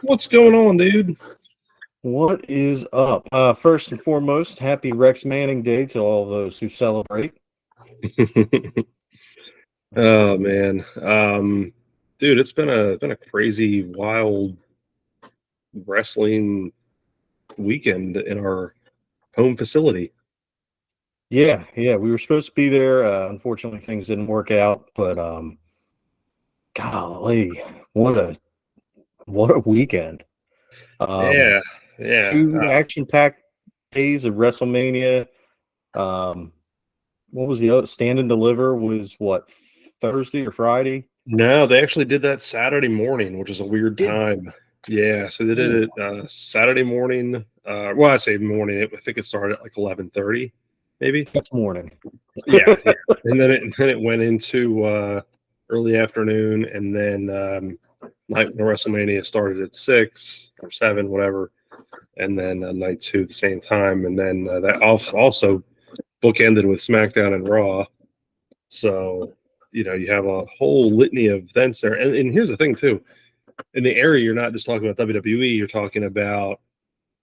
What's going on, dude? What is up? First and foremost, happy Rex Manning Day to all those who celebrate. Oh man, dude, it's been a crazy, wild wrestling weekend in our home facility. Yeah, we were supposed to be there. Unfortunately, things didn't work out, but golly, what a what a weekend. Um, Yeah, yeah. two action-packed days of WrestleMania. Um, what was the other? Stand and Deliver was what, Thursday or Friday? No, they actually did that Saturday morning, which is a weird Did they? time. Yeah, so they did Ooh, it Saturday morning. Well, I say morning. I think it started at like 11:30, maybe. that's morning. Yeah, and then it went into early afternoon, and then night when WrestleMania started at 6 or 7, whatever, and then night two at the same time, and then that also bookended with SmackDown and Raw. So you have a whole litany of events there, and here's the thing too: in the area, you're not just talking about WWE, you're talking about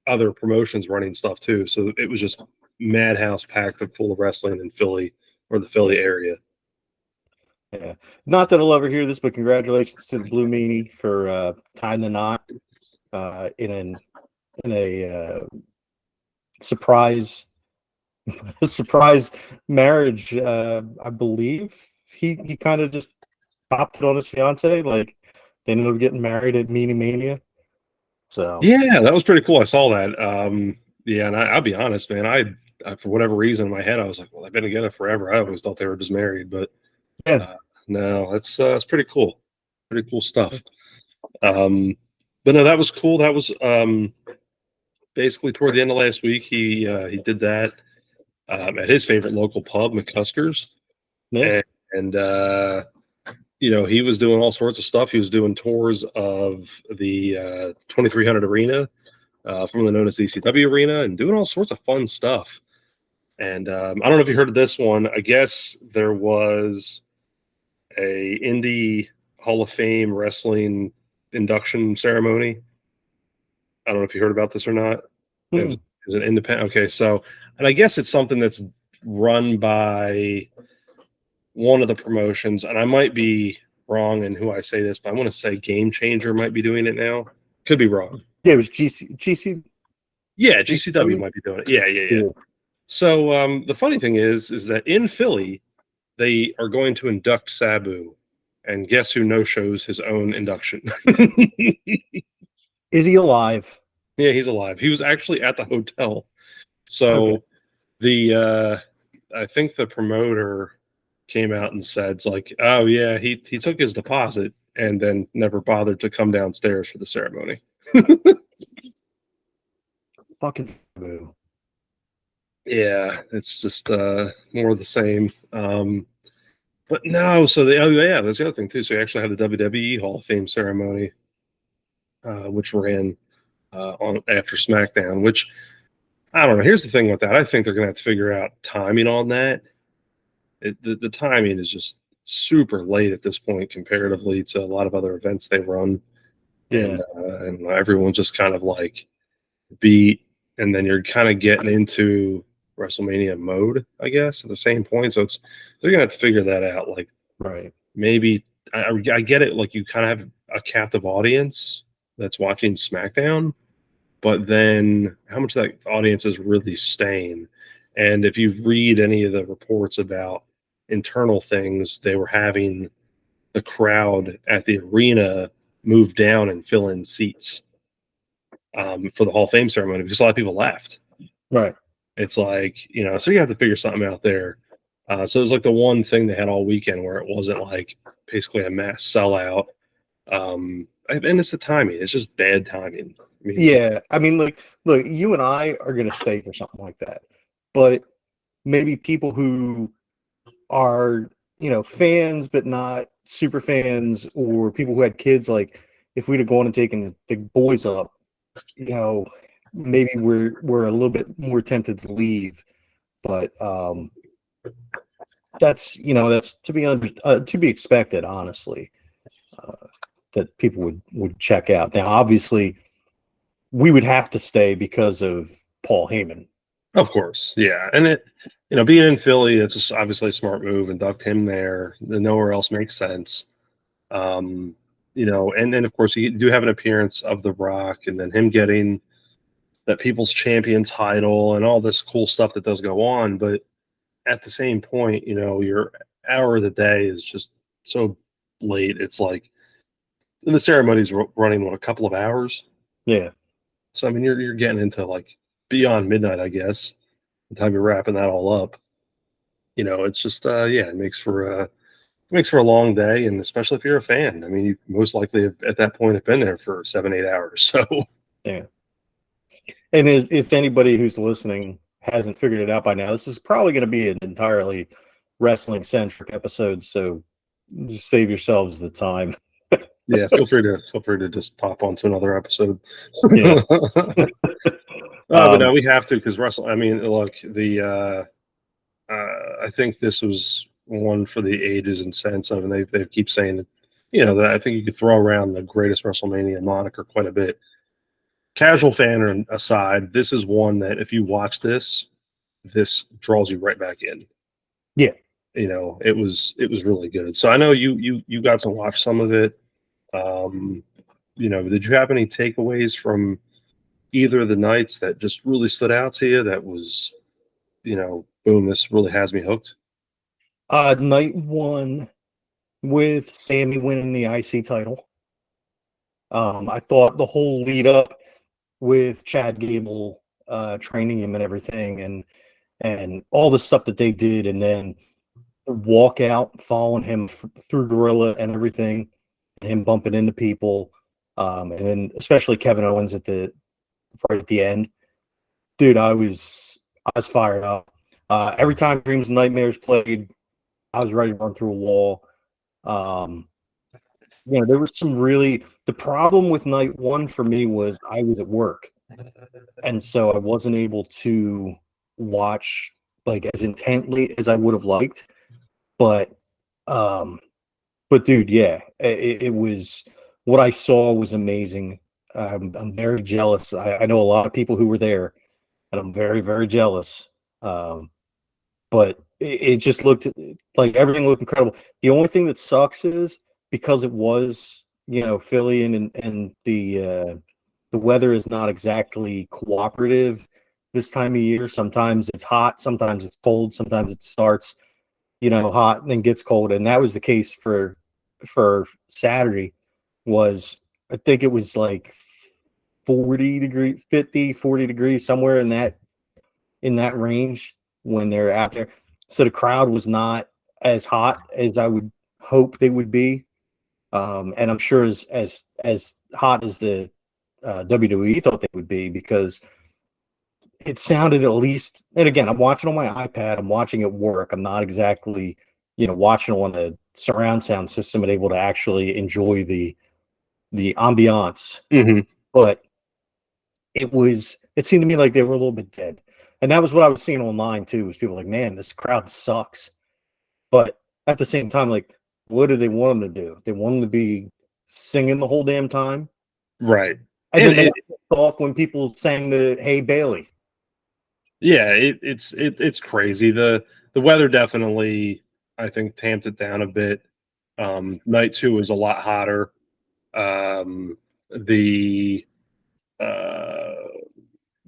other promotions running stuff too. So it was just madhouse packed and full of wrestling in Philly or the Philly area. Yeah. Not that I'll ever hear this, but congratulations to the Blue Meanie for tying the knot in a surprise surprise marriage. I believe he kind of just popped it on his fiance. Like they ended up getting married at Meanie Mania. So Yeah, that was pretty cool. I saw that. Yeah, and I'll be honest, man. I, for whatever reason in my head, I was like, well, they've been together forever. I always thought they were just married, but yeah, uh, no, that's pretty cool. Pretty cool stuff. Um, but no, that was cool. That was basically toward the end of last week. He did that at his favorite local pub, McCusker's, yeah. and he was doing all sorts of stuff. He was doing tours of the 2300 arena, formerly known as the ECW arena, and doing all sorts of fun stuff. And I don't know if you heard of this one. I guess there was a indie Hall of Fame wrestling induction ceremony. I don't know if you heard about this or not. It Mm. was an independent. Okay, so and I guess it's something that's run by one of the promotions, and I might be wrong in who I say this, but I want to say Game Changer might be doing it now. Could be wrong. Yeah, it was GC. Yeah, GCW might be doing it. Yeah, yeah, yeah. Cool. So the funny thing is that in Philly they are going to induct Sabu, and guess who no shows his own induction? Is he alive? Yeah, he's alive. He was actually at the hotel. Okay. So the I think the promoter came out and said, it's like, oh yeah, he took his deposit and then never bothered to come downstairs for the ceremony. Fucking boo. Yeah, it's just more of the same. But no, so the oh yeah, that's the other thing too. So you actually have the WWE Hall of Fame ceremony, which ran on after SmackDown. Which I don't know. Here's the thing with that. I think they're gonna have to figure out timing on that. The timing is just super late at this point comparatively to a lot of other events they run, Yeah. and everyone's just kind of like beat, and then you're kind of getting into WrestleMania mode, I guess, at the same point. So they're gonna have to figure that out. Like Right. maybe I get it. Like you kind of have a captive audience that's watching SmackDown, but then how much of that audience is really staying? And if you read any of the reports about internal things, they were having the crowd at the arena move down and fill in seats for the Hall of Fame ceremony because a lot of people left. Right. It's like, so you have to figure something out there. So it was like the one thing they had all weekend where it wasn't like basically a mass sellout. And it's the timing. It's just bad timing. I mean, Yeah. I mean, like, look, you and I are gonna stay for something like that, but maybe people who are, fans but not super fans, or people who had kids, like if we'd have gone and taken the boys up, you know, maybe we're a little bit more tempted to leave. But that's to be expected, honestly. that people would check out. Now, obviously, we would have to stay because of Paul Heyman. Of course, yeah, and it, being in Philly, it's just obviously a smart move. Induct him there. Nowhere else makes sense. And then of course you do have an appearance of The Rock, and then him getting that People's Champion title and all this cool stuff that does go on. But at the same point, your hour of the day is just so late. It's like, and the ceremony's running a couple of hours. Yeah. So I mean, you're getting into like beyond midnight, I guess. The time you're wrapping that all up, it's just it makes for a long day, and especially if you're a fan. I mean, you most likely at that point have been there for 7-8 hours. So yeah. And if anybody who's listening hasn't figured it out by now, this is probably going to be an entirely wrestling centric episode. So just save yourselves the time. yeah, feel free to just pop onto another episode. Yeah. But no, we have to, because I mean, look, I think this was one for the ages and sense of, and they keep saying that, that I think you could throw around the greatest WrestleMania moniker quite a bit. Casual fan aside, this is one that if you watch this draws you right back in. Yeah. It was really good. So I know you got to watch some of it. Did you have any takeaways from either of the nights that just really stood out to you that was, boom, this really has me hooked? Night one with Sammy winning the IC title. I thought the whole lead up with Chad Gable training him and everything, and all the stuff that they did, and then the walkout following him through Gorilla and everything, and him bumping into people, and then especially Kevin Owens right at the end. Dude, I was fired up. Every time Dreams and Nightmares played, I was ready to run through a wall. There was some really. The problem with night one for me was I was at work, and so I wasn't able to watch like as intently as I would have liked. But dude, yeah, it was, what I saw was amazing. I'm very jealous. I know a lot of people who were there, and I'm very, very jealous. But it just looked like everything looked incredible. The only thing that sucks is because it was, Philly, and the weather is not exactly cooperative this time of year. Sometimes it's hot, sometimes it's cold, sometimes it starts, hot and then gets cold. And that was the case for Saturday. I think it was like 40 degrees, 50, 40 degrees, somewhere in that range when they're out there. So the crowd was not as hot as I would hope they would be. And I'm sure as hot as the WWE thought they would be, because it sounded, at least, and again, I'm watching on my iPad, I'm watching at work. I'm not exactly, watching on a surround sound system and able to actually enjoy the ambiance. Mm-hmm. But it seemed to me like they were a little bit dead. And that was what I was seeing online too, was people like, man, this crowd sucks. But at the same time, like, what do they want them to do? They want them to be singing the whole damn time. Right. And then they got off when people sang the Hey Bailey. Yeah, it's crazy. The weather definitely, I think, tamped it down a bit. Night two was a lot hotter. The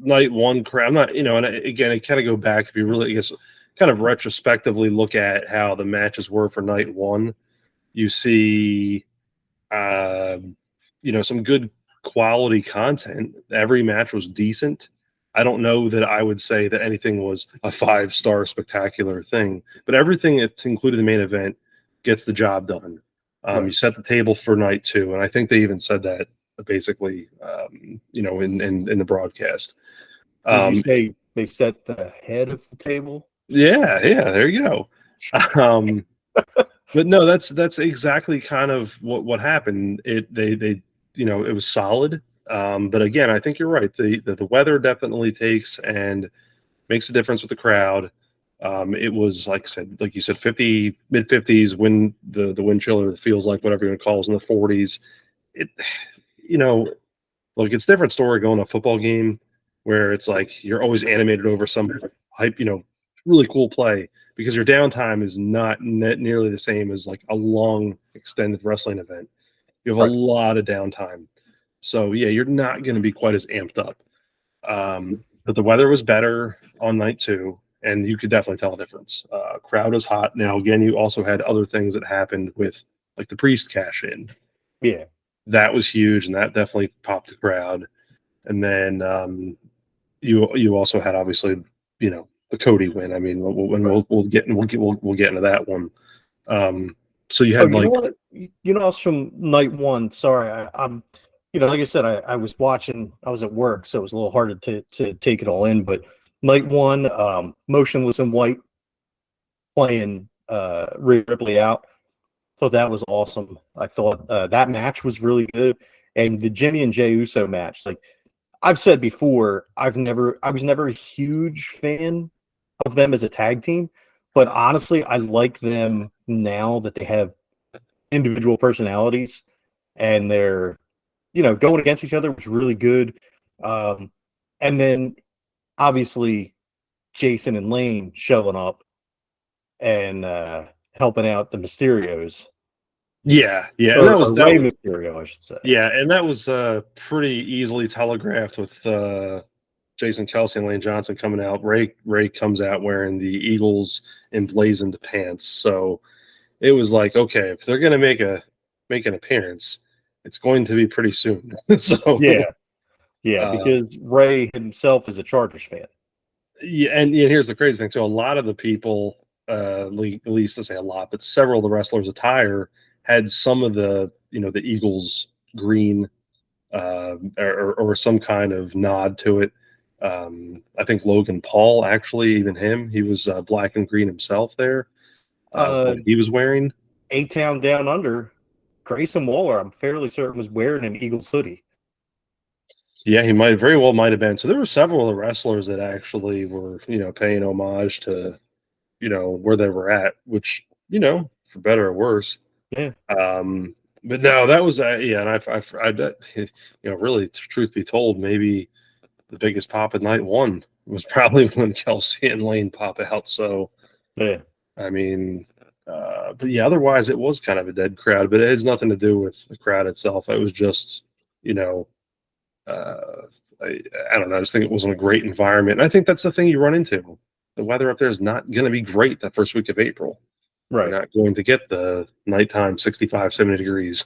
night one crowd, I'm not, and again, I kind of go back, if you really, I guess, kind of retrospectively look at how the matches were for night one, you see, some good quality content. Every match was decent. I don't know that I would say that anything was a 5-star spectacular thing, but everything that included the main event gets the job done. Right. You set the table for night two, and I think they even said that basically, in the broadcast. Did you say they set the head of the table? Yeah, there you go. But no, that's exactly kind of what happened. It was solid. But again, I think you're right. The weather definitely takes and makes a difference with the crowd. It was, like you said, mid 50s, wind, the wind chill, or the feels like, whatever you want to call it, in the 40s. it, you know, look, it's a different story going to a football game where it's like you're always animated over some hype, really cool play because your downtime is not nearly the same as like a long extended wrestling event. You have a Right. lot of downtime. So yeah, you're not going to be quite as amped up. But the weather was better on night 2, and you could definitely tell a difference. Crowd was hot. Now again, you also had other things that happened with like the Priest cash in. Yeah. That was huge, and that definitely popped the crowd. And then you also had obviously the Cody win. I mean, we'll get into that one. So you Oh, had you know like what? You know, us from night 1. Sorry, I'm. Like I said, I was watching. I was at work, so it was a little harder to take it all in. But night 1, Motionless in White playing Rhea Ripley out. Thought that was awesome. I thought that match was really good, and the Jimmy and Jey Uso match. Like I've said before, I was never a huge fan of them as a tag team, but honestly, I like them now that they have individual personalities and they're going against each other was really good. And then obviously Jason and Lane showing up and helping out the Mysterios. yeah, and Or that Rey was Mysterio, I should say. yeah, and that was pretty easily telegraphed with Jason Kelsey and Lane Johnson coming out. Ray comes out wearing the Eagles emblazoned pants, so it was like, okay, if they're gonna make an appearance, it's going to be pretty soon. So Yeah, because Ray himself is a Chargers fan. yeah, and here's the crazy thing. So a lot of the people, at least let's say a lot, but several of the wrestlers' attire had some of the the Eagles green or some kind of nod to it. I think Logan Paul actually, even him, he was black and green himself there. What he was wearing. A-Town Down Under, Grayson Waller, I'm fairly certain, was wearing an Eagles hoodie. Yeah, he might have been. So there were several of the wrestlers that actually were, paying homage to, where they were at, which, for better or worse. Yeah. But no, that was yeah, and really, truth be told, maybe the biggest pop at night 1 was probably when Kelsey and Lane pop out. So Yeah. I mean, but yeah, otherwise it was kind of a dead crowd, but it has nothing to do with the crowd itself. It was just, uh, I don't know. I just think it wasn't a great environment. And I think that's the thing you run into. The weather up there is not going to be great that first week of April. Right. You're not going to get the nighttime 65, 70 degrees.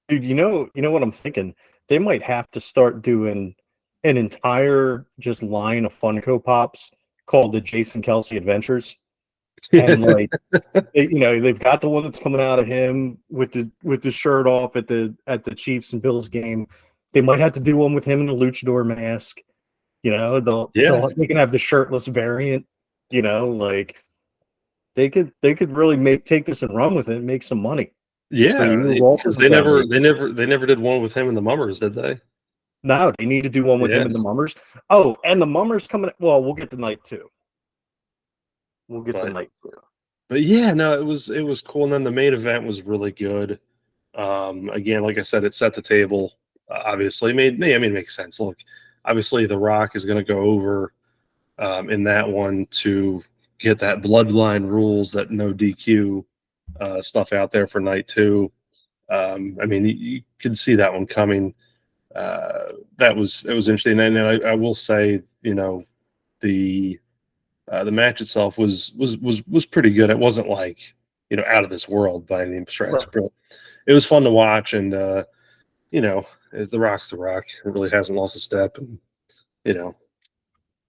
Dude, you know what I'm thinking? They might have to start doing an entire just line of Funko Pops called the Jason Kelsey Adventures. And like they've got the one that's coming out of him with the shirt off at the Chiefs and Bills game. They might have to do one with him in the luchador mask. They can have the shirtless variant. Like they could really take this and run with it and make some money. Yeah, because they never did one with him in the Mummers, did they? No, they need to do one with him in the Mummers. Oh, and the Mummers coming. Well, we'll get to night 2. But yeah, no, it was cool. And then the main event was really good. Again, like I said, it set the table. Obviously, it makes sense. Look, obviously, The Rock is going to go over in that one to get that bloodline rules, that no DQ stuff out there for night 2. You could see that one coming. It was interesting, and I will say, the match itself was pretty good. It wasn't like out of this world by any stretch, Right. but it was fun to watch. And The Rock's The Rock. It really hasn't lost a step, and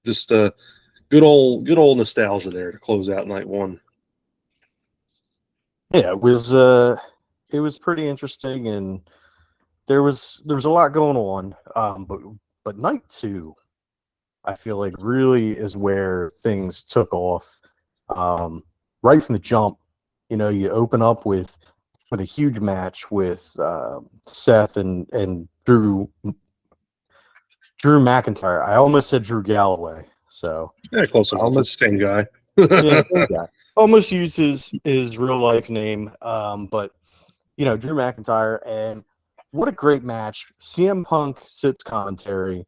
just good old nostalgia there to close out night 1. Yeah, it was pretty interesting, and there was a lot going on. But night 2, I feel like really is where things took off. Right from the jump, you open up with a huge match with Seth and Drew McIntyre. I almost said Drew Galloway. So Yeah, close enough. It's the same guy. Yeah, same guy. Almost used his real life name. But Drew McIntyre, and what a great match. CM Punk sits commentary,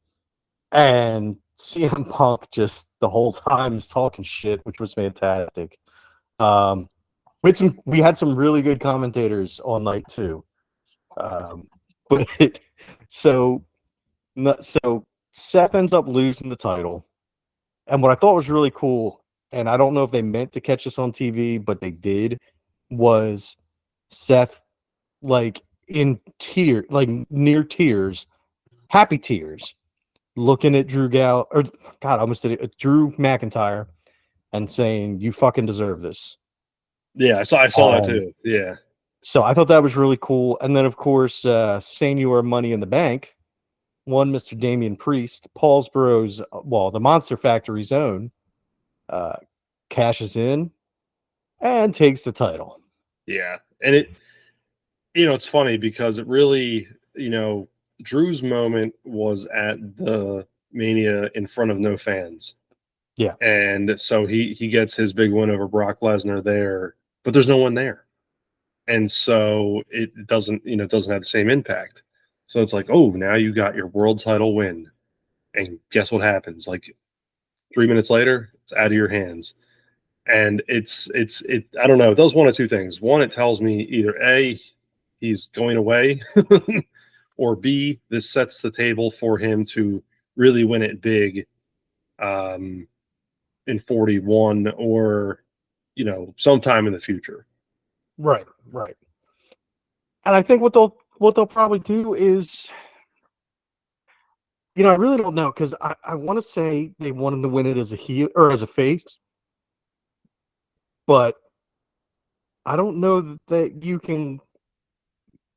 and CM Punk just the whole time is talking shit, which was fantastic. We had some really good commentators all night too. But so so Seth ends up losing the title, and what I thought was really cool, and I don't know if they meant to catch this on TV, but they did, was Seth like in tears, like near tears, happy tears, looking at I almost did it, Drew McIntyre, and saying, "You fucking deserve this." Yeah, I saw that too. Yeah. So I thought that was really cool. And then, of course, Senior Money in the Bank, one Mr. Damian Priest, Paulsboro's, the Monster Factory's own, uh, cashes in and takes the title. Yeah. And it's funny because it really, Drew's moment was at the Mania in front of no fans. Yeah. And so he gets his big win over Brock Lesnar there, but there's no one there. And so it doesn't have the same impact. So it's like, oh, now you got your world title win. And guess what happens? Like 3 minutes later, it's out of your hands. And I don't know, it does one of two things. One, it tells me either A, he's going away, or B, this sets the table for him to really win it big in 41 or sometime in the future. Right. And I think what they'll probably do is, I really don't know, because I want to say they want him to win it as a heel or as a face, but I don't know that you can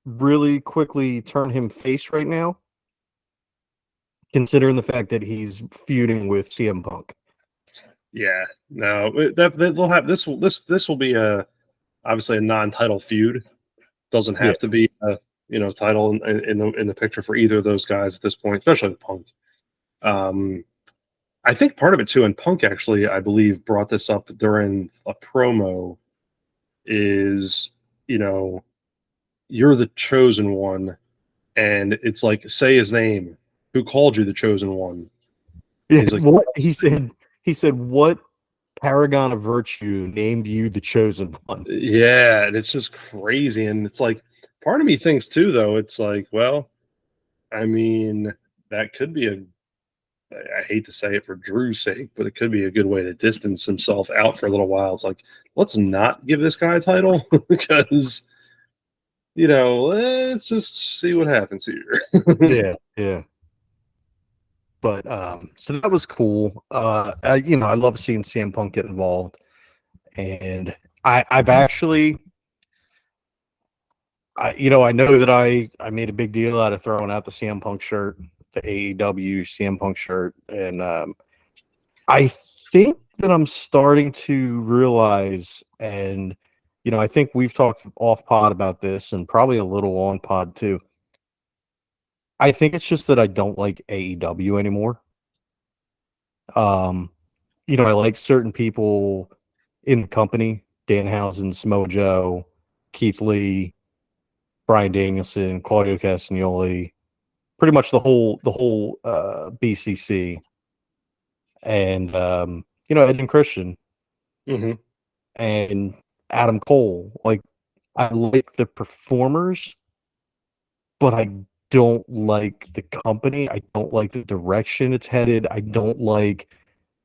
really quickly turn him face right now, considering the fact that he's feuding with CM Punk. Yeah, no, they'll have this will be obviously a non-title feud. Doesn't have to be a title in the picture for either of those guys at this point, especially with Punk. I think part of it too, and Punk actually, I believe, brought this up during a promo, is you're the chosen one, and it's like, say his name. Who called you the chosen one? Yeah, He's like, what he said, what paragon of virtue named you the chosen one? yeah, and it's just crazy. And it's like, part of me thinks too, though, it's like, well, I mean, that could be I hate to say it for Drew's sake, but it could be a good way to distance himself out for a little while. It's like, let's not give this guy a title because, let's just see what happens here. Yeah. But so that was cool. I love seeing CM Punk get involved, and I've actually, I know that I made a big deal out of throwing out the CM Punk shirt, the AEW CM Punk shirt, and I think that I'm starting to realize, and I think we've talked off pod about this, and probably a little on pod too. I think it's just that I don't like AEW anymore. I like certain people in the company: Danhausen, Samoa Joe, Keith Lee, Brian Danielson, Claudio Castagnoli, pretty much the whole BCC, and Edge and Christian, Mm-hmm. and Adam Cole. Like, I like the performers, but I don't like the company. I don't like the direction it's headed. I don't like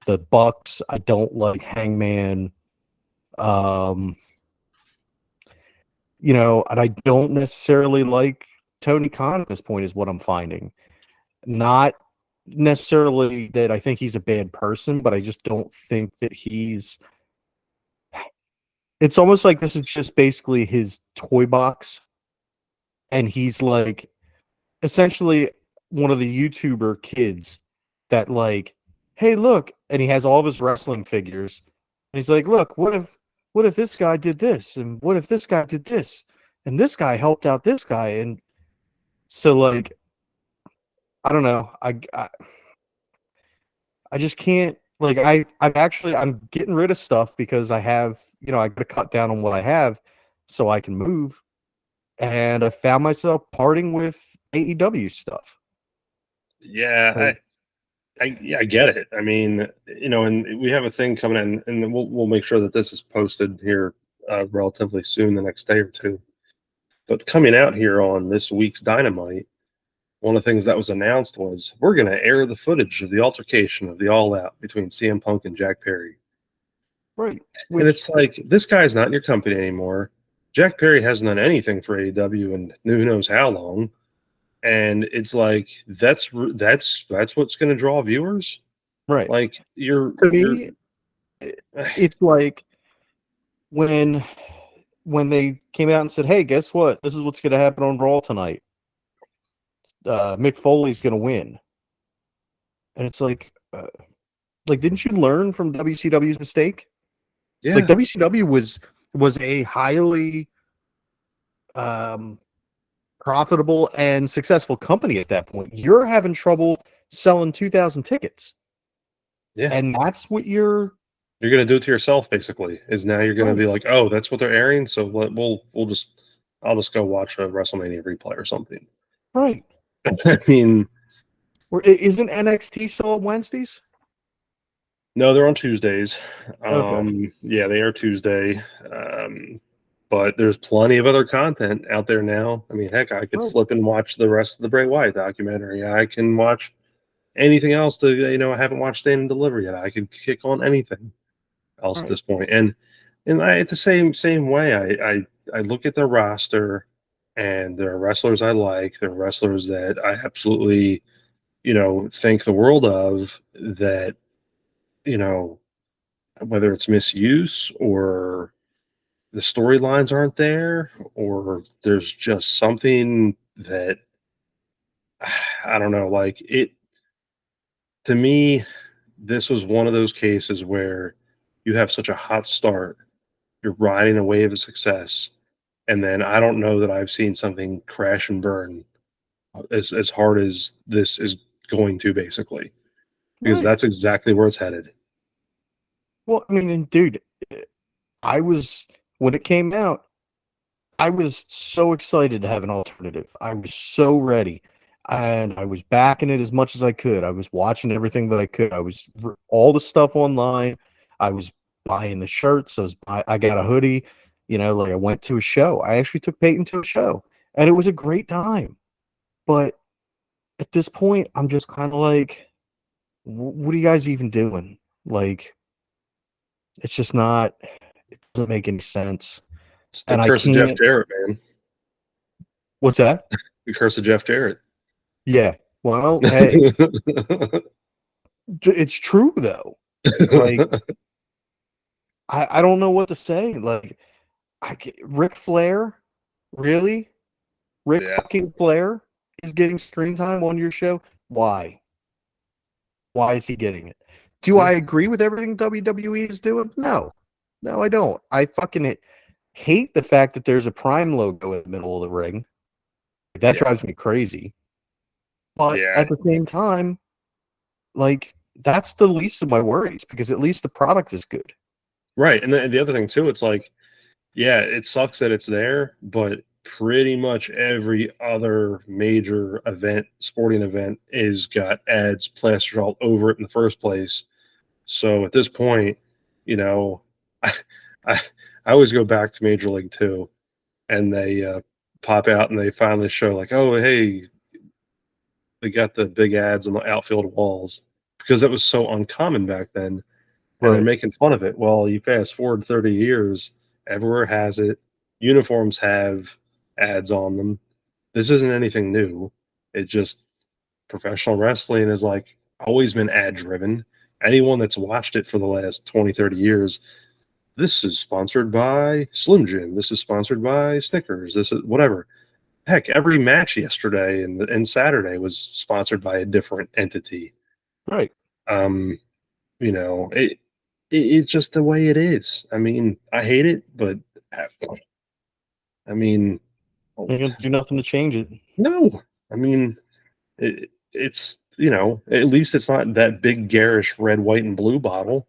the Bucks. I don't like Hangman. And I don't necessarily like Tony Khan at this point, is what I'm finding. Not necessarily that I think he's a bad person, but I just don't think that it's almost like this is just basically his toy box. And he's like essentially one of the YouTuber kids that, like, hey, look, and he has all of his wrestling figures. And he's like, look, what if this guy did this? And what if this guy did this? And this guy helped out this guy. And so, like, I don't know. I just can't, like, I'm getting rid of stuff because I have, I got to cut down on what I have so I can move. and I found myself parting with AEW stuff. Yeah, I get it. I mean, and we have a thing coming in, and we'll make sure that this is posted here relatively soon, the next day or two. But coming out here on this week's Dynamite, one of the things that was announced was we're going to air the footage of the altercation of the All Out between CM Punk and Jack Perry. Right. And it's like, this guy's not in your company anymore. Jack Perry hasn't done anything for AEW in who knows how long. And it's like, that's what's going to draw viewers. Right. Like to me, it's like when they came out and said, "Hey, guess what? This is what's going to happen on Raw tonight. Mick Foley's going to win," and it's like, didn't you learn from WCW's mistake? Yeah. Like WCW was a highly profitable and successful company at that point. You're having trouble selling 2,000 tickets. Yeah. And that's what you're going to do it to yourself, basically, is now you're going to be like, oh, that's what they're airing. So I'll just go watch a WrestleMania replay or something. Right. I mean, isn't NXT still on Wednesdays? No, they're on Tuesdays. Okay. Yeah, they are Tuesday. But there's plenty of other content out there now. I mean, heck, I could flip and watch the rest of the Bray Wyatt documentary. I can watch anything else I haven't watched Stand and Deliver yet. I could kick on anything else at this point. And it's the same way. I look at the roster, and there are wrestlers I like. There are wrestlers that I absolutely, think the world of, that, whether it's misuse or the storylines aren't there, or there's just something that I don't know, like it. To me, this was one of those cases where you have such a hot start, you're riding a wave of success, and then I don't know that I've seen something crash and burn as hard as this is going to, basically, because that's exactly where it's headed. Well, I mean, dude, when it came out, I was so excited to have an alternative. I was so ready, and I was backing it as much as I could. I was watching everything that I could. All the stuff online. I was buying the shirts. I got a hoodie. I went to a show. I actually took Peyton to a show, and it was a great time. But at this point, I'm just kind of like, what are you guys even doing? Like, it's just not. It doesn't make any sense. It's the curse of Jeff Jarrett, man. What's that? The curse of Jeff Jarrett. Yeah. Well, hey, it's true though. Like, I don't know what to say. Like, Ric Flair, really? Ric fucking Flair is getting screen time on your show. Why? Why is he getting it? Do I agree with everything WWE is doing? No, I don't. I fucking hate the fact that there's a Prime logo in the middle of the ring. That drives me crazy. But at the same time, like, that's the least of my worries, because at least the product is good. Right. And the other thing too, it's like, yeah, it sucks that it's there, but pretty much every other major event, sporting event, is got ads plastered all over it in the first place. So at this point, I I, I always go back to Major League 2, and they pop out and they finally show, like, oh, hey, they got the big ads on the outfield walls, because that was so uncommon back then. And they're making fun of it. Well, you fast forward 30 years, everywhere has it. Uniforms have ads on them. This isn't anything new. It just, professional wrestling is like always been ad driven. Anyone that's watched it for the last 20, 30 years, this is sponsored by Slim Jim. This is sponsored by Snickers. This is whatever. Heck, every match yesterday and Saturday was sponsored by a different entity. Right. It's just the way it is. I mean, I hate it, but I mean, you're gonna do nothing to change it. No, I mean, it's at least it's not that big garish red, white, and blue bottle.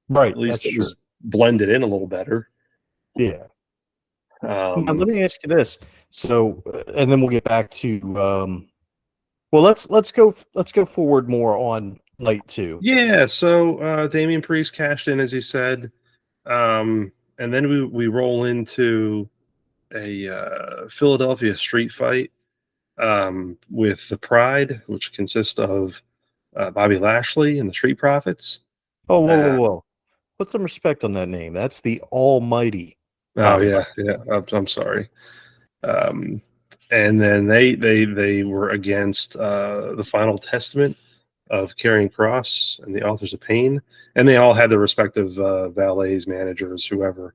Right. At least it was blended in a little better. Yeah. Now, let me ask you this. So, and then we'll get back to. Well, let's go forward more on night 2. Yeah, so Damian Priest cashed in, as he said, and then we roll into a Philadelphia street fight with the Pride, which consists of Bobby Lashley and the Street Profits. Oh, whoa! Put some respect on that name. That's the Almighty. Oh Bobby yeah. I'm sorry. And then they were against the Final Testament of Karrion Kross and the Authors of Pain, and they all had their respective valets, managers, whoever,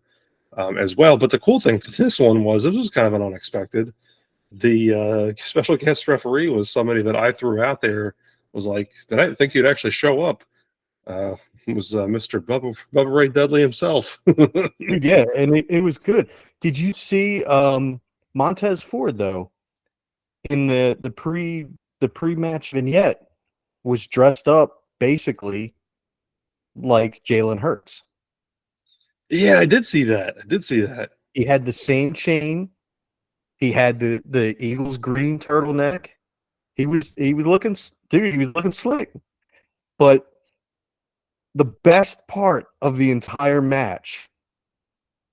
as well. But the cool thing for this one was it was kind of an unexpected. The special guest referee was somebody that I threw out there. Was like, did I think you'd actually show up? It was Mr. Bubba Ray Dudley himself. Dude, yeah, and it was good. Did you see Montez Ford though? In the pre-match vignette was dressed up basically like Jalen Hurts. Yeah, I did see that. He had the same chain. He had the Eagles green turtleneck. He was looking, dude. He was looking slick. But the best part of the entire match,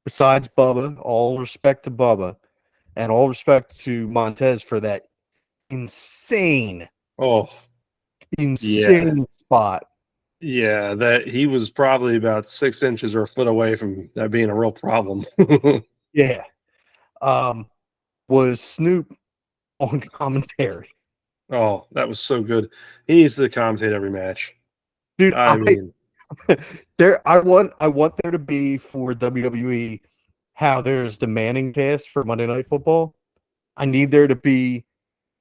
besides Bubba, all respect to Bubba, and all respect to Montez for that insane spot. Yeah, that he was probably about 6 inches or a foot away from that being a real problem. Yeah. Was Snoop on commentary. Oh, that was so good. He needs to commentate every match. Dude, I mean, I want there to be for WWE how there's the Manning cast for Monday Night Football. I need there to be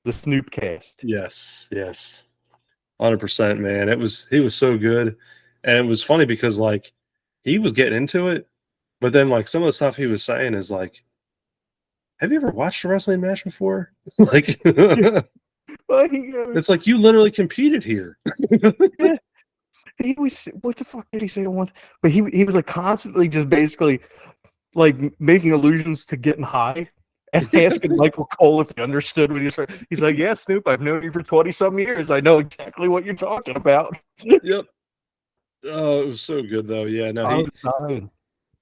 the Snoop cast. yes. 100%, man. He was so good. And it was funny because like he was getting into it, but then like some of the stuff he was saying is like, have you ever watched a wrestling match before? Like it's like you literally competed here. Yeah. He was, what the fuck did he say to one? But he was like constantly just basically like making allusions to getting high and asking Michael Cole if he understood what he was saying. He's like, yeah, Snoop, I've known you for 20-some years. I know exactly what you're talking about. Yep. Oh, it was so good though. Yeah, no,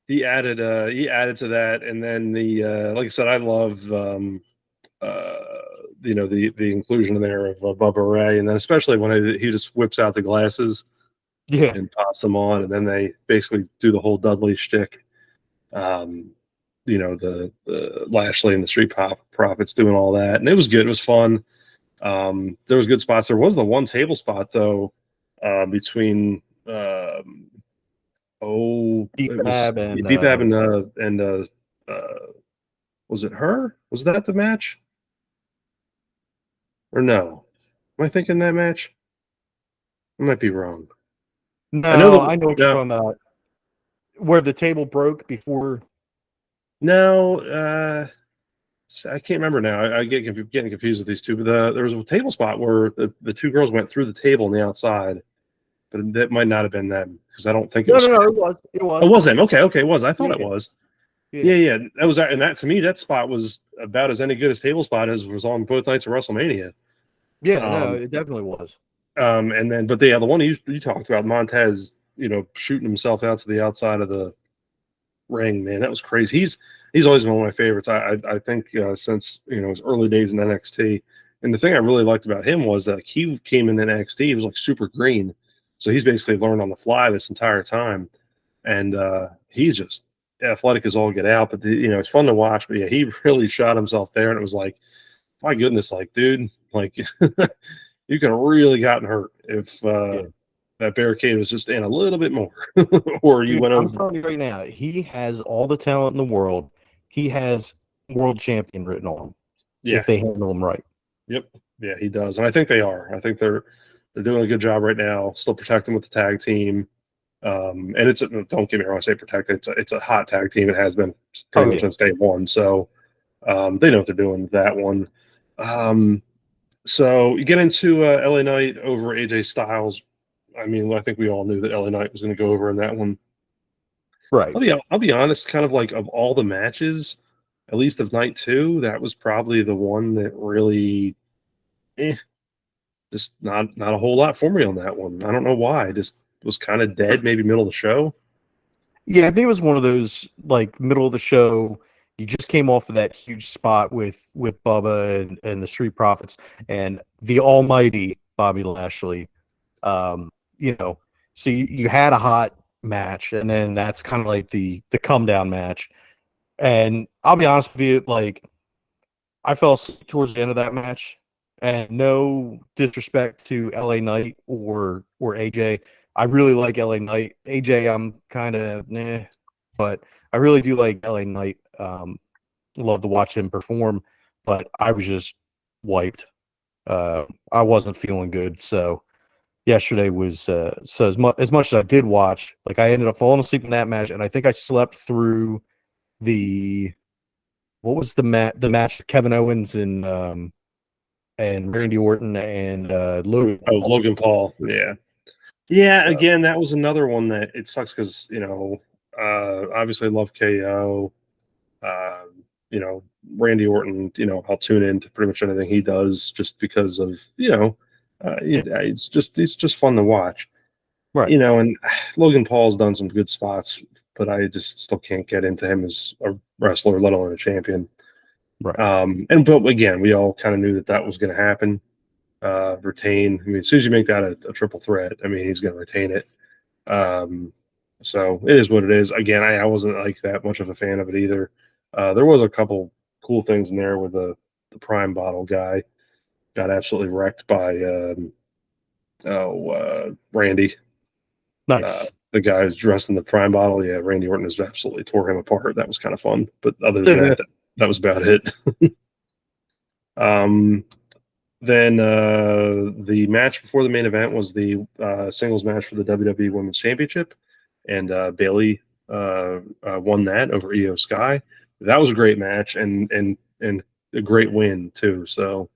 he added to that, and then the like I said, I love the inclusion in there of Bubba Ray, and then especially when he just whips out the glasses, yeah, and pops them on, and then they basically do the whole Dudley shtick. The Lashley and the Street Profits doing all that, and it was good. It was fun. There was good spots. There was the one table spot though, between B-Fab and was it her? Was that the match? Or no? Am I thinking that match? I might be wrong. No, I know what you're talking about. Where the table broke before. No, I can't remember now. I get getting confused with these two. But there was a table spot where the two girls went through the table on the outside, but that might not have been them because I don't think it was. No, it was. It was them. Okay, it was. I thought it was. Yeah. That was, and that to me, that spot was about as any good as table spot as was on both nights of WrestleMania. Yeah, no, it definitely was. And then, but the one you talked about, Montez, shooting himself out to the outside of the ring, man, that was crazy. He's always been one of my favorites. I think since his early days in NXT. And the thing I really liked about him was that he came in NXT, he was like super green, so he's basically learned on the fly this entire time, and he's just athletic as all get out. But it's fun to watch. But yeah, he really shot himself there, and it was like, my goodness, like dude, like you could have really gotten hurt if that barricade was just in a little bit more, or you went over. I'm telling you right now, he has all the talent in the world. He has world champion written on him. Yeah, if they handle him right. Yep. Yeah, he does, and I think they are. I think they're doing a good job right now. Still protecting with the tag team, and don't get me wrong. I say protect. It's a hot tag team. It has been pretty much since day one. So they know what they're doing with that one. So you get into LA Knight over AJ Styles. I mean, I think we all knew that LA Knight was going to go over in that one. Right. I'll be honest, kind of like of all the matches, at least of night 2, that was probably the one that really, just not a whole lot for me on that one. I don't know why. Just was kind of dead, maybe middle of the show. Yeah, I think it was one of those like middle of the show. You just came off of that huge spot with Bubba and the Street Profits and the almighty Bobby Lashley. You know, so you had a hot match, and then that's kind of like the come down match. And I'll be honest with you, like I fell asleep towards the end of that match. And no disrespect to LA Knight or AJ. I really like LA Knight. AJ, I'm kind of but I really do like LA Knight. Love to watch him perform, but I was just wiped. I wasn't feeling good. So yesterday was so as much as I did watch, like I ended up falling asleep in that match, and I think I slept through the what was the match with Kevin Owens and Randy Orton and Logan Oh, Paul. Logan Paul. Yeah. Yeah. So, Again, that was another one that it sucks because, obviously I love KO. Randy Orton, I'll tune in to pretty much anything he does just because of, it's just fun to watch. right, And Logan Paul's done some good spots, but I just still can't get into him as a wrestler, let alone a champion. right. But again, we all kind of knew that was going to happen. Retain. I mean, as soon as you make that a triple threat, I mean, he's going to retain it. So it is what it is. Again, I wasn't like that much of a fan of it either. There was a couple cool things in there with the Prime bottle guy got absolutely wrecked by Randy. Nice. The guy who's dressed in the Prime bottle. Yeah, Randy Orton has absolutely tore him apart. That was kind of fun. But other than that was about it. Then the match before the main event was the singles match for the WWE Women's Championship, and Bayley won that over Io Sky. That was a great match and a great win too. So,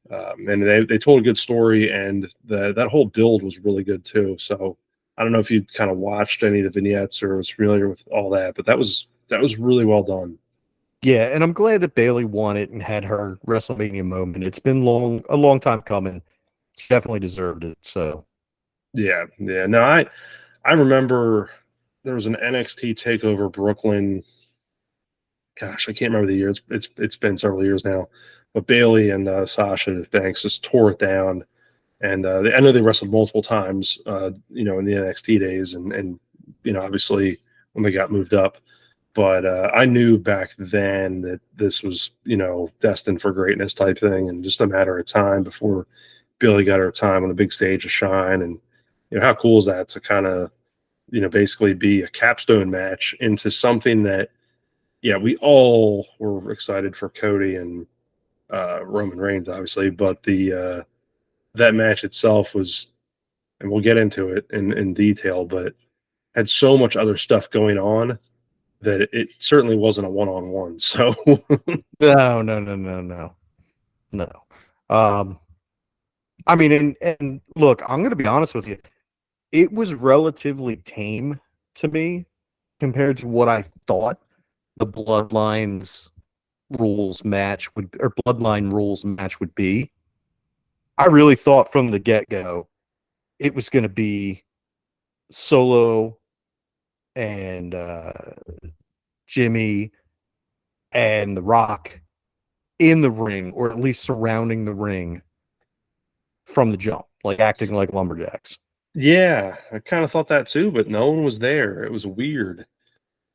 and they told a good story, and that whole build was really good too. So, I don't know if you kind of watched any of the vignettes or was familiar with all that, but that was really well done. Yeah, and I'm glad that Bailey won it and had her WrestleMania moment. It's been a long time coming. She definitely deserved it. So Yeah, yeah. No, I remember there was an NXT Takeover Brooklyn. Gosh, I can't remember the year. It's been several years now, but Bailey and Sasha Banks just tore it down, and I know they wrestled multiple times, in the NXT days, and obviously when they got moved up. But I knew back then that this was destined for greatness type thing, and just a matter of time before Bailey got her time on the big stage to shine. And how cool is that to kind of basically be a capstone match into something that, yeah, we all were excited for Cody and Roman Reigns, obviously, but the that match itself was, and we'll get into it in detail, but had so much other stuff going on that it certainly wasn't a one-on-one. So no. I mean, and look, I'm going to be honest with you. It was relatively tame to me compared to what I thought the Bloodlines rules match would or Bloodline rules match would be. I really thought from the get-go it was going to be Solo and Jimmy and The Rock in the ring, or at least surrounding the ring from the jump, like acting like lumberjacks. yeah, I kind of thought that too, but no one was there. It was weird.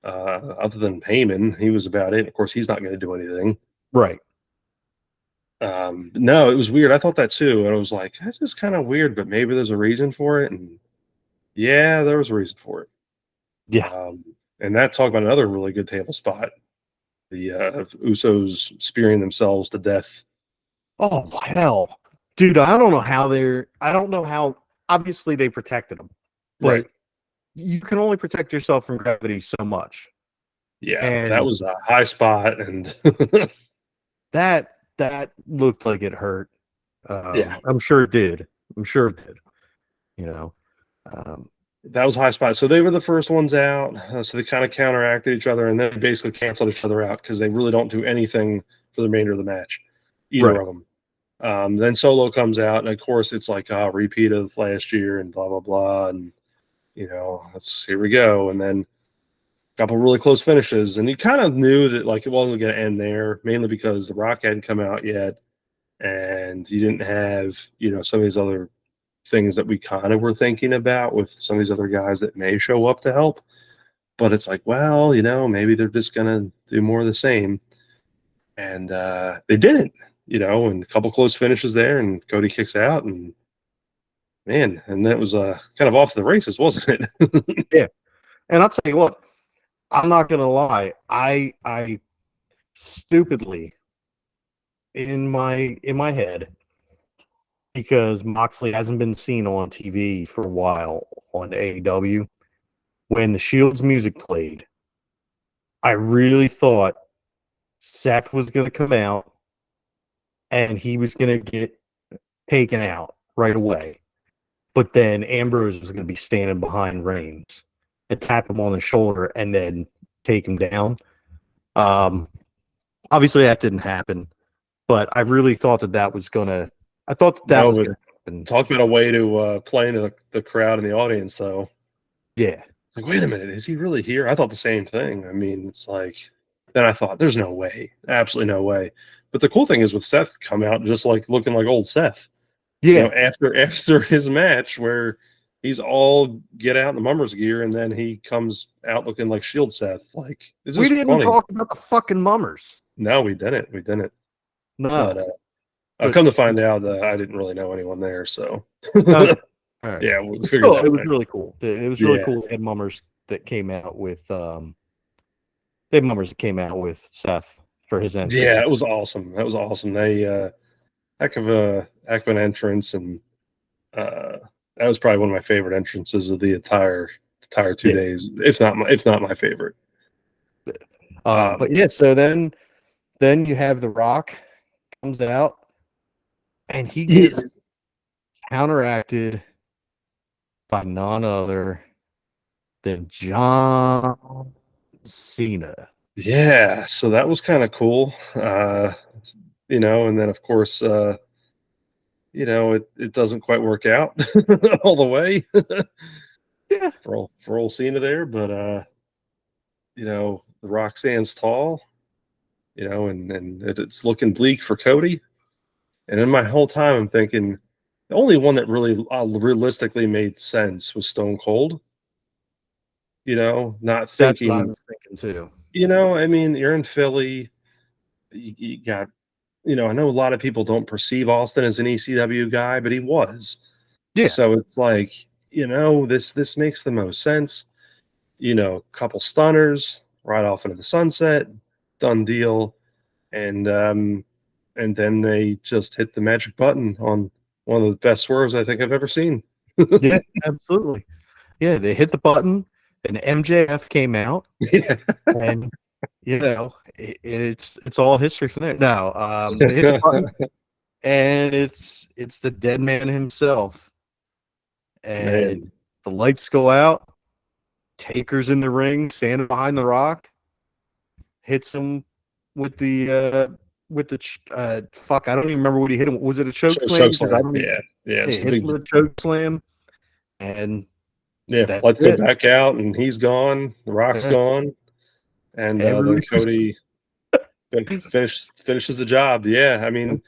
Other than Heyman, he was about it. Of course, he's not going to do anything. Right. No, it was weird. I thought that too. And I was like, this is kind of weird, but maybe there's a reason for it. And yeah, there was a reason for it. Yeah. And that talk about another really good table spot. The Usos spearing themselves to death. Oh, hell. Dude, I don't know how, obviously they protected them, Right. but you can only protect yourself from gravity so much. Yeah, that And was a high spot. And that looked like it hurt. yeah. I'm sure it did. You know, um, That was a high spot. So they were the first ones out. So they kind of counteracted each other, and then basically canceled each other out because they really don't do anything for the remainder of the match, either Right. of them. Then Solo comes out, and of course it's like a repeat of last year and blah blah blah, and let's here we go, and then a couple really close finishes, and you kind of knew that like it wasn't going to end there, mainly because The Rock hadn't come out yet, and you didn't have some of these other things that we kind of were thinking about with some of these other guys that may show up to help. But it's like, well, maybe they're just gonna do more of the same, and they didn't. And a couple close finishes there, and Cody kicks out, and man, and that was kind of off to the races, wasn't it? Yeah. And I'll tell you what, I'm not gonna lie. I stupidly in my head, because Moxley hasn't been seen on TV for a while on AEW. When the Shield's music played, I really thought Seth was going to come out and he was going to get taken out right away. But then Ambrose was going to be standing behind Reigns and tap him on the shoulder and then take him down. Obviously, that didn't happen, but I really thought that was going to. I thought that was going to happen. Talk about a way to play into the crowd and the audience, though. Yeah. It's like, wait a minute, is he really here? I thought the same thing. I mean, it's like, then I thought, there's no way, absolutely no way. But the cool thing is with Seth come out just like looking like old Seth. Yeah. After his match where he's all get out in the Mummers gear, and then he comes out looking like Shield Seth. Like, we didn't talk about the fucking Mummers. No, we didn't. No. But I've come to find out that I didn't really know anyone there, so. All right. Yeah, we figured it was really cool. It was really cool. They had Mummers that came out with Seth for his entrance. Yeah, it was awesome. That was awesome. They heck of an entrance, and that was probably one of my favorite entrances of the entire 2 days, if not my favorite. But yeah, so then you have The Rock comes out, and he gets counteracted by none other than John Cena. Yeah, so that was kind of cool. And then of course, it doesn't quite work out all the way. Yeah, for old Cena there, but The Rock stands tall, and it's looking bleak for Cody. And in my whole time, I'm thinking the only one that really realistically made sense was Stone Cold. Not thinking. That's what I was thinking too. I mean, you're in Philly. You got, I know a lot of people don't perceive Austin as an ECW guy, but he was. Yeah. So it's like, this makes the most sense. Couple stunners right off into the sunset, done deal, and then they just hit the magic button on one of the best swerves I think I've ever seen. Yeah, absolutely. Yeah, they hit the button, and MJF came out, and it's all history from there. Now, they hit the button, and it's the dead man himself, and the lights go out. Taker's in the ring, standing behind The Rock, hits him with the fuck. I don't even remember what he hit him. Was it a choke slam? Yeah. He hit him with a choke slam, and lights go back out, and he's gone. The Rock's gone, and then Cody finishes the job. Yeah, I mean,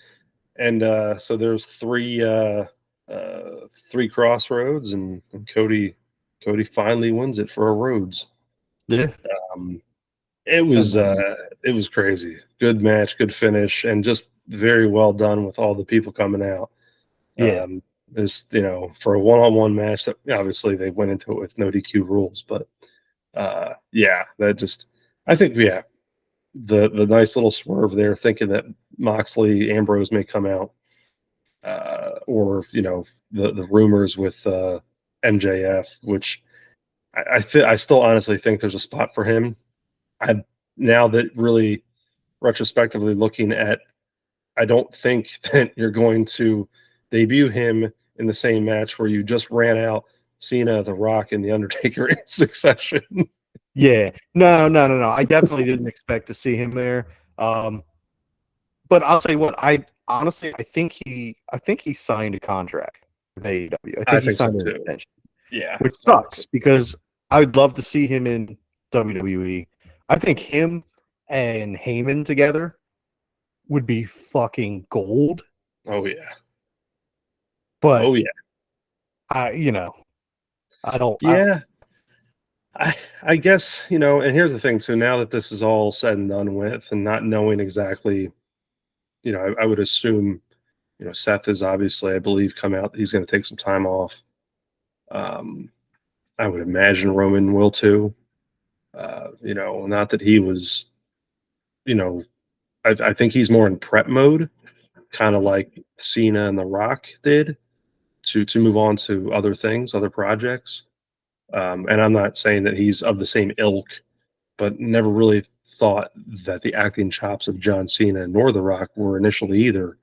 and so there's three crossroads, and Cody finally wins it for a Rhodes. Yeah. It was crazy. Good match, good finish, and just very well done with all the people coming out. Yeah. For a one-on-one match that obviously they went into it with no DQ rules, but I think the nice little swerve there, thinking that Moxley Ambrose may come out, or the rumors with MJF, which I still honestly think there's a spot for him. Now that really retrospectively looking at, I don't think that you're going to debut him in the same match where you just ran out Cena, The Rock, and The Undertaker in succession. Yeah. No. I definitely didn't expect to see him there. But I'll tell you what, I honestly I think he signed a contract with AEW. I I think he think so signed an too. extension, Yeah, which I think so. sucks because I'd love to see him in WWE. I think him and Heyman together would be fucking gold. Oh yeah. But Oh yeah. I don't. Yeah. I guess, and here's the thing too, now that this is all said and done with and not knowing exactly, I would assume, Seth is obviously, I believe, come out, he's going to take some time off. I would imagine Roman will too. Not that he was, you know, I think he's more in prep mode, kind of like Cena and The Rock did to move on to other things, other projects. And I'm not saying that he's of the same ilk, but never really thought that the acting chops of John Cena nor The Rock were initially either.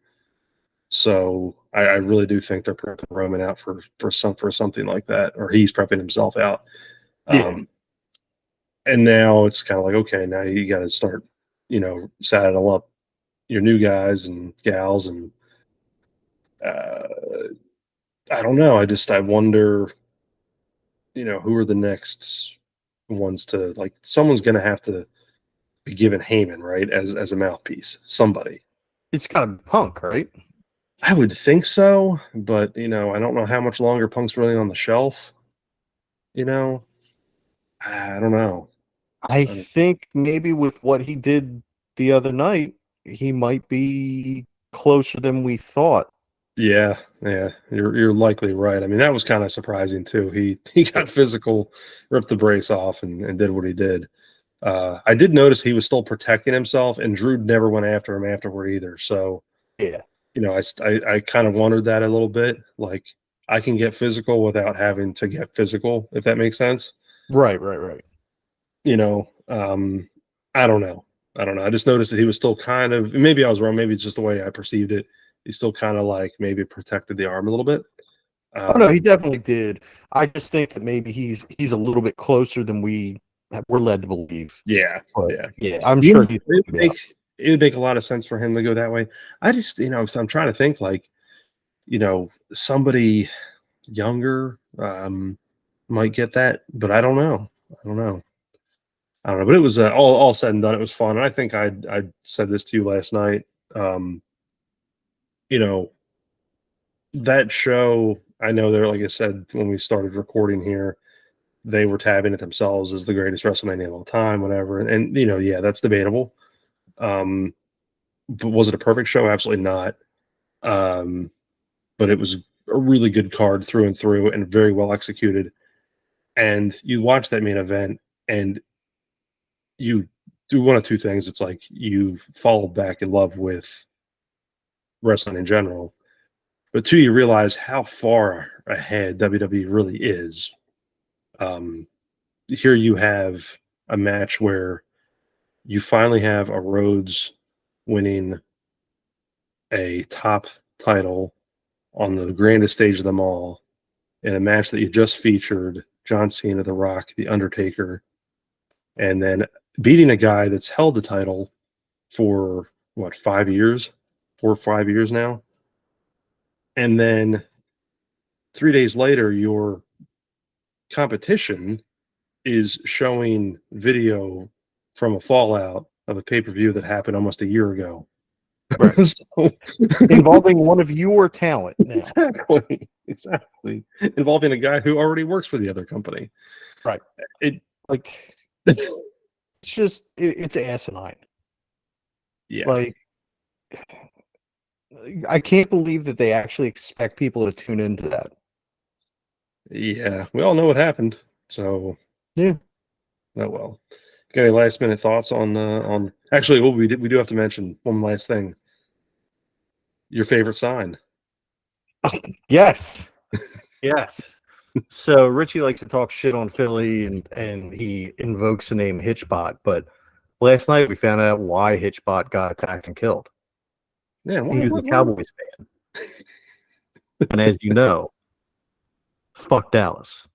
So I really do think they're prepping Roman out for something like that, or he's prepping himself out. Yeah. And now it's kind of like, okay, now you got to start, saddle up your new guys and gals, and uh, I don't know. I wonder, who are the next ones to like? Someone's going to have to be given Heyman, right, as a mouthpiece. Somebody. It's got to be Punk, right? I would think so, but I don't know how much longer Punk's really on the shelf. I don't know. I think maybe with what he did the other night, he might be closer than we thought. Yeah, you're likely right. I mean, that was kind of surprising too. He got physical, ripped the brace off, and did what he did. I did notice he was still protecting himself, and Drew never went after him afterward either. So, Yeah. I kind of wondered that a little bit. Like, I can get physical without having to get physical, if that makes sense. Right. I don't know. I just noticed that he was still kind of, maybe I was wrong. Maybe it's just the way I perceived it. He still kind of like maybe protected the arm a little bit. Oh no, he definitely did. I just think that maybe he's a little bit closer than we're led to believe. Yeah, But, yeah. I'm sure it would make a lot of sense for him to go that way. I just, I'm trying to think like, somebody younger might get that, but I don't know. But it was all said and done. It was fun, and I think I said this to you last night. You know that show. I know they're, like I said when we started recording here, they were tabbing it themselves as the greatest WrestleMania of all time, whatever. And yeah, that's debatable. But was it a perfect show? Absolutely not. But it was a really good card through and through, and very well executed. And you watch that main event, and you do one of two things. It's like you fall back in love with wrestling in general, but two, you realize how far ahead WWE really is. Here you have a match where you finally have a Rhodes winning a top title on the grandest stage of them all in a match that you just featured John Cena, The Rock, The Undertaker, and then beating a guy that's held the title for what, 5 years, 4 or 5 years now. And then 3 days later, your competition is showing video from a fallout of a pay-per-view that happened almost a year ago. Right. So, involving one of your talent now. Exactly. Involving a guy who already works for the other company. Right. It's just it's asinine. Yeah. Like, I can't believe that they actually expect people to tune into that. Yeah, we all know what happened. So yeah. Oh well. Got any last minute thoughts on? Actually, we do have to mention one last thing. Your favorite sign? Yes. Yes. So Richie likes to talk shit on Philly, and he invokes the name Hitchbot. But last night we found out why Hitchbot got attacked and killed. Yeah, he was a Cowboys fan, and as you know, fuck Dallas.